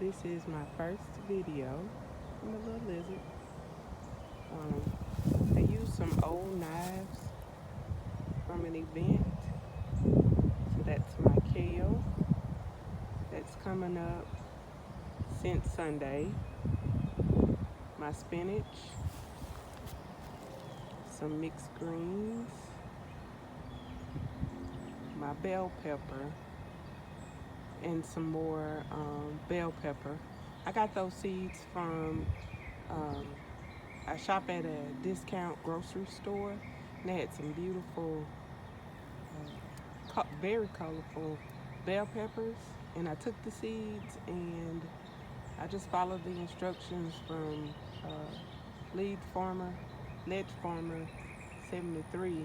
This is my first video from the little lizard. I used some old knives from an event. So that's my kale. That's coming up since Sunday. My spinach, some mixed greens, my bell pepper, and some more bell pepper. I got those seeds from um, I shop at a discount grocery store, and they had some beautiful, very colorful bell peppers. And I took the seeds and I just followed the instructions from lead farmer, ledge farmer 73.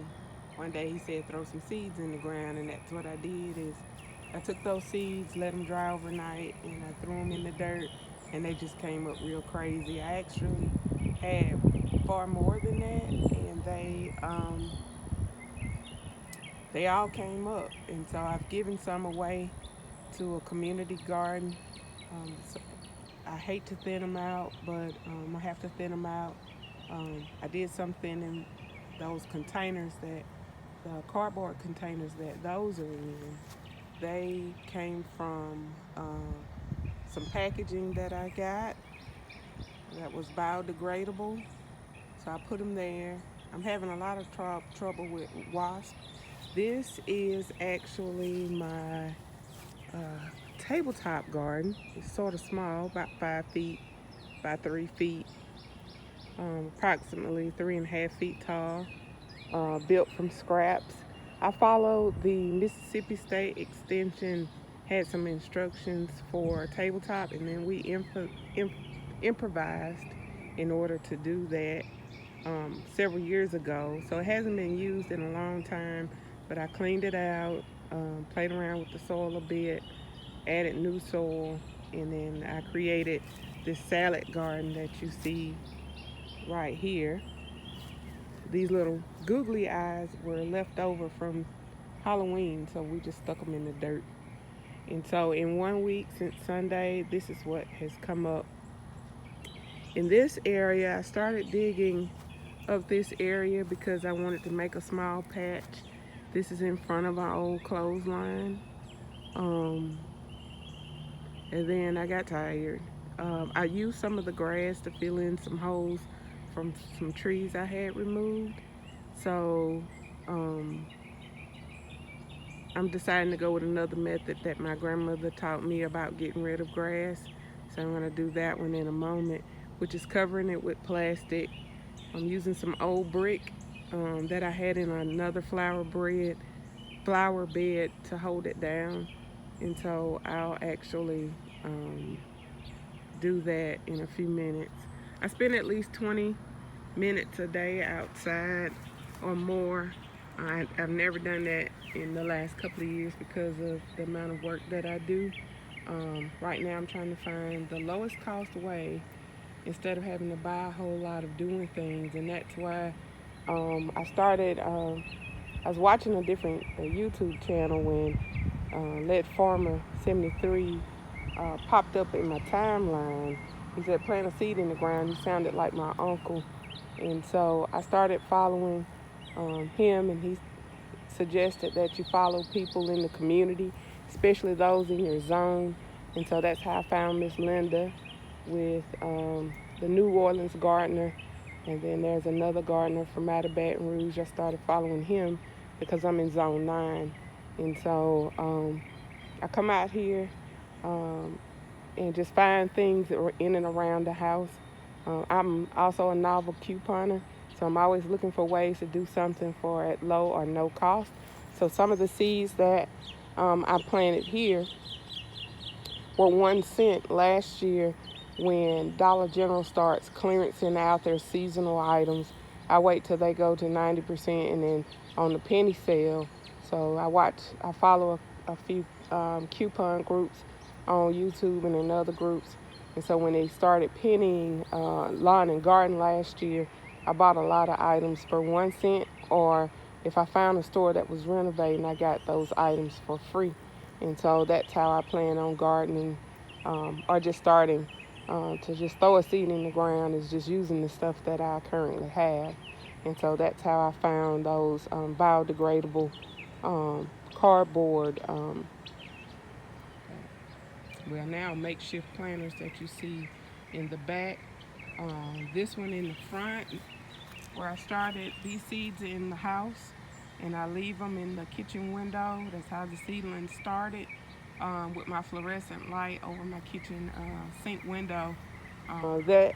One day he said throw some seeds in the ground, and that's what I did. Is I took those seeds, let them dry overnight, and I threw them in the dirt, and they just came up real crazy. I actually had far more than that, and they all came up, and so I've given some away to a community garden. So I hate to thin them out, but I have to thin them out. I did something in those containers, that the cardboard containers that those are in. They came from some packaging that I got that was biodegradable. So I put them there. I'm having a lot of trouble with wasps. This is actually my tabletop garden. It's sort of small, about 5 feet by 3 feet, approximately 3.5 feet tall, built from scraps. I followed the Mississippi State Extension, had some instructions for tabletop, and then we improvised in order to do that several years ago. So it hasn't been used in a long time, but I cleaned it out, played around with the soil a bit, added new soil, and then I created this salad garden that you see right here. These little googly eyes were left over from Halloween, so we just stuck them in the dirt. And so in 1 week since Sunday, this is what has come up. In this area, I started digging up this area because I wanted to make a small patch. This is in front of our old clothesline. Um, and then I got tired. I used some of the grass to fill in some holes from some trees I had removed. So um, I'm deciding to go with another method that my grandmother taught me about getting rid of grass. So I'm going to do that one in a moment, which is covering it with plastic. I'm using some old brick that I had in another flower bed to hold it down. And so I'll actually do that in a few minutes. I spend at least 20 minutes a day outside or more. I've never done that in the last couple of years because of the amount of work that I do. Right now I'm trying to find the lowest cost way instead of having to buy a whole lot of doing things, and that's why I started. I was watching a different YouTube channel when Lead Farmer 73 popped up in my timeline. He said, "Plant a seed in the ground." He sounded like my uncle, and so I started following him, and he suggested that you follow people in the community, especially those in your zone. And so that's how I found Miss Linda with the New Orleans gardener. And then there's another gardener from out of Baton Rouge. I started following him because I'm in zone 9. And so I come out here um, and just find things that were in and around the house. I'm also a novel couponer, so I'm always looking for ways to do something for at low or no cost. So some of the seeds that I planted here were 1 cent last year when Dollar General starts clearancing out their seasonal items. I wait till they go to 90% and then on the penny sale. So I follow a few coupon groups on YouTube and in other groups. And so when they started pennying lawn and garden last year, I bought a lot of items for 1 cent, or if I found a store that was renovating, I got those items for free. And so that's how I plan on gardening or just starting to just throw a seed in the ground is just using the stuff that I currently have. And so that's how I found those biodegradable cardboard, well, now makeshift planters that you see in the back. This one in the front, where I started these seeds in the house, and I leave them in the kitchen window. That's how the seedlings started, with my fluorescent light over my kitchen sink window. That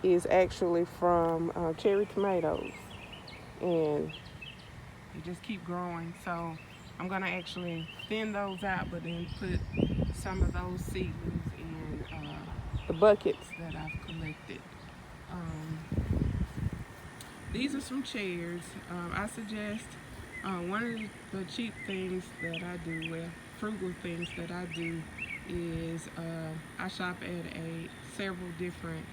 is actually from cherry tomatoes, and they just keep growing. So I'm gonna actually thin those out, but then put some of those seedlings in the buckets that I've collected. These are some chairs. I suggest one of the cheap things that I do, well, frugal things that I do, is I shop at several different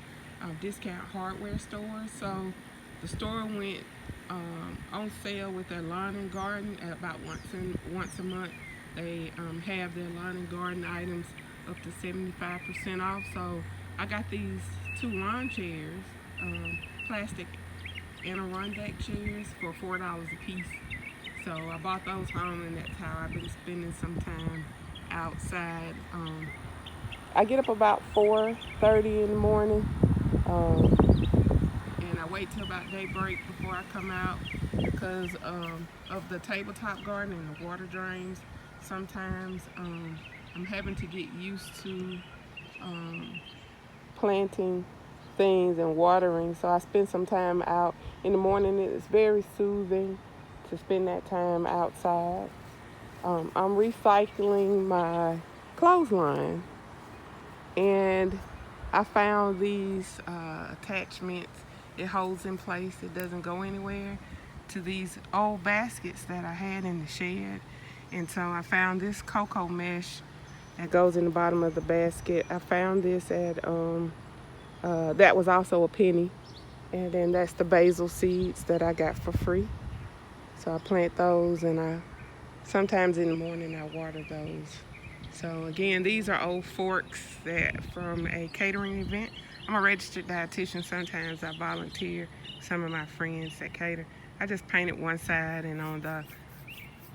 discount hardware stores. So the store went on sale with their lawn and garden at about once a month. They have their lawn and garden items up to 75% off. So I got these 2 lawn chairs, plastic Adirondack chairs, for $4 a piece. So I bought those home, and that's how I've been spending some time outside. I get up about 4:30 in the morning, and I wait till about daybreak before I come out because of the tabletop garden and the water drains. Sometimes I'm having to get used to planting things and watering, so I spend some time out in the morning. It's very soothing to spend that time outside. I'm recycling my clothesline, and I found these attachments. It holds in place, it doesn't go anywhere, to these old baskets that I had in the shed. And so I found this cocoa mesh that goes in the bottom of the basket. I found this at that was also a penny. And then that's the basil seeds that I got for free. So I plant those, and sometimes in the morning I water those. So again, these are old forks from a catering event. I'm a registered dietitian. Sometimes I volunteer some of my friends that cater. I just painted one side, and on the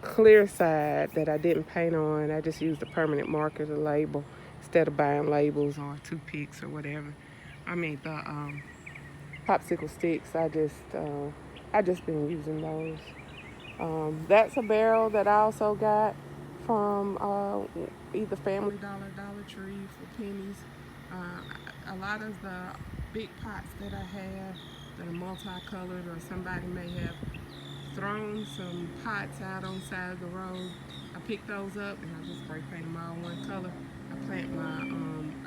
clear side that I didn't paint on, I just used a permanent marker to label instead of buying labels or toothpicks or whatever. I mean the popsicle sticks. I just been using those. That's a barrel that I also got from either Family Dollar, Dollar Tree for pennies. A lot of the big pots that I have that are multicolored, or somebody may have thrown some pots out on the side of the road, I pick those up and I just spray paint them all one color. I plant my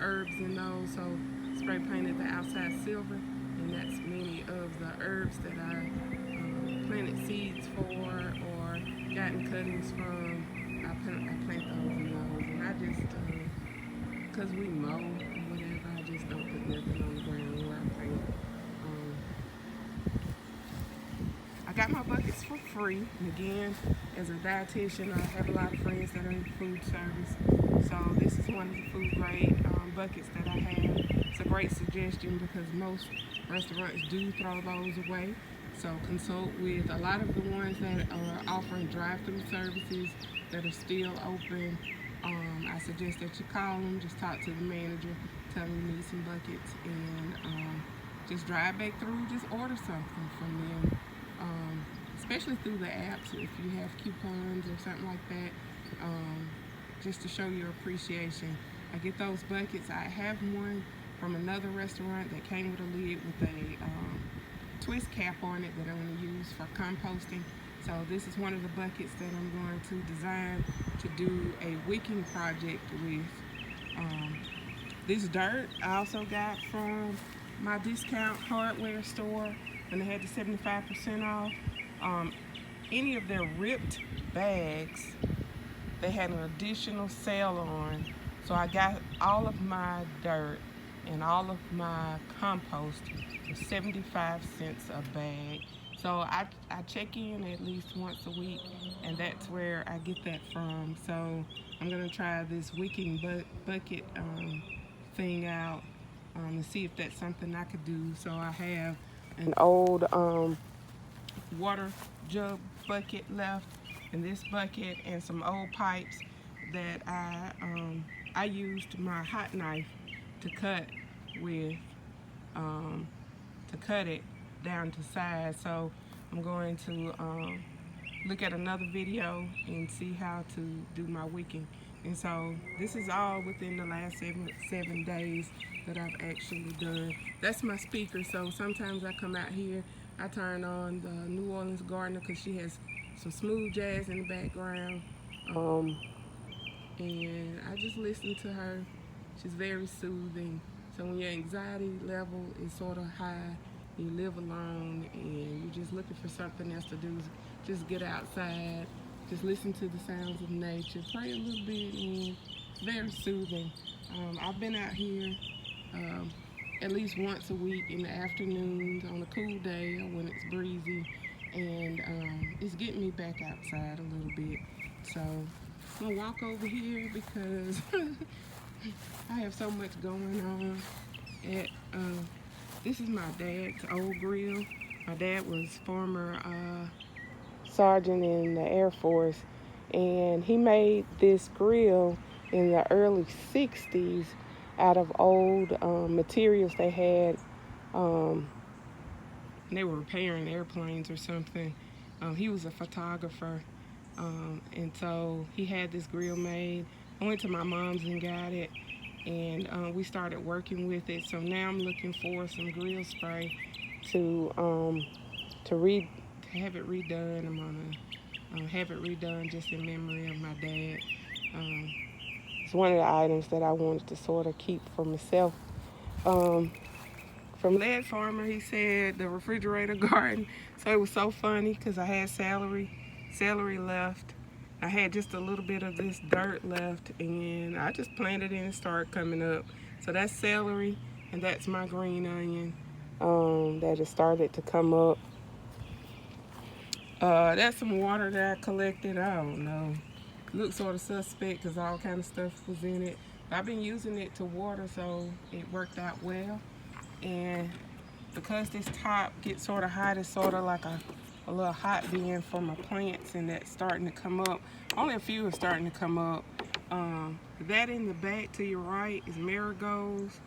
herbs in those, so spray painted the outside silver, and that's many of the herbs that I planted seeds for or gotten cuttings from. I plant those in those, and I just, because we mow or whatever, I just don't put nothing on the ground where I plant. I got my buckets for free, and again, as a dietitian, I have a lot of friends that are in food service, so this is one of the food grade buckets that I have. It's a great suggestion because most restaurants do throw those away. So consult with a lot of the ones that are offering drive-through services that are still open. I suggest that you call them, just talk to the manager, tell them you need some buckets, and just drive back through, just order something from them. Especially through the apps, if you have coupons or something like that, just to show your appreciation. I get those buckets. I have one from another restaurant that came with a lid with a twist cap on it that I'm going to use for composting. So this is one of the buckets that I'm going to design to do a wicking project with. This dirt I also got from my discount hardware store when they had the 75% off. Any of their ripped bags, they had an additional sale on. So I got all of my dirt and all of my compost for 75 cents a bag. So I check in at least once a week, and that's where I get that from. So I'm gonna try this wicking bucket thing out and see if that's something I could do. So I have an old water jug bucket left in this bucket, and some old pipes that I used my hot knife to cut with to cut it down to size. So I'm going to look at another video and see how to do my wicking. And so this is all within the last seven days that I've actually done. That's my speaker. So sometimes I come out here, I turn on the New Orleans Gardener because she has some smooth jazz in the background. And I just listen to her. She's very soothing. So when your anxiety level is sort of high, you live alone and you're just looking for something else to do, just get outside, just listen to the sounds of nature, pray a little bit, and it's very soothing. I've been out here at least once a week in the afternoons on a cool day or when it's breezy, and it's getting me back outside a little bit. So I'm gonna walk over here because I have so much going on. This is my dad's old grill. My dad was former sergeant in the Air Force, and he made this grill in the early 60s out of old materials they had. They were repairing airplanes or something. He was a photographer, and so he had this grill made. I went to my mom's and got it, and we started working with it. So now I'm looking for some grill spray to have it redone. I'm gonna have it redone just in memory of my dad. It's one of the items that I wanted to sort of keep for myself. From Lead Farmer, he said the refrigerator garden. So it was so funny because I had celery left. I had just a little bit of this dirt left, and I just planted it and it started coming up. So that's celery, and that's my green onion that has started to come up. That's some water that I collected. I don't know. Looks sort of suspect because all kind of stuff was in it. But I've been using it to water, so it worked out well. And because this top gets sort of hot, it's sort of like a little hot bin for my plants, and that's starting to come up. Only a few are starting to come up. That in the back to your right is marigolds.